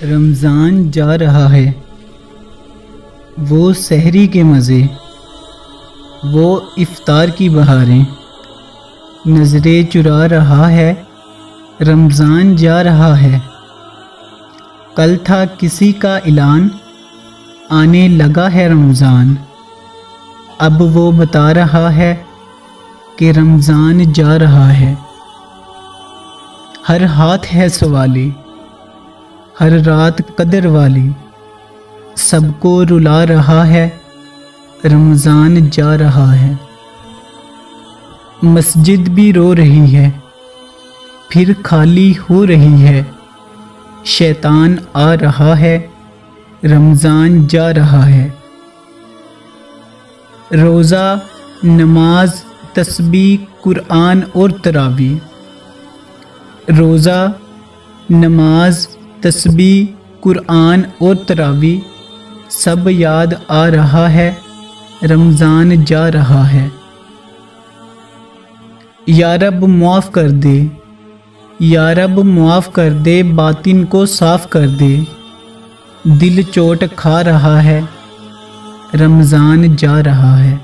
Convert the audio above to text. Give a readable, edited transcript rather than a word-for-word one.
رمضان جا رہا ہے، وہ سحری کے مزے، وہ افطار کی بہاریں، نظریں چرا رہا ہے، رمضان جا رہا ہے۔ کل تھا کسی کا اعلان، آنے لگا ہے رمضان، اب وہ بتا رہا ہے کہ رمضان جا رہا ہے۔ ہر ہاتھ ہے سوالی، ہر رات قدر والی، سب کو رلا رہا ہے، رمضان جا رہا ہے۔ مسجد بھی رو رہی ہے، پھر خالی ہو رہی ہے، شیطان آ رہا ہے، رمضان جا رہا ہے۔ روزہ، نماز، تسبیح، قرآن اور تراویح، روزہ، نماز، تسبیح، قرآن اور تراویح سب یاد آ رہا ہے، رمضان جا رہا ہے۔ یا رب معاف کر دے، یا رب معاف کر دے، باطن کو صاف کر دے، دل چوٹ کھا رہا ہے، رمضان جا رہا ہے۔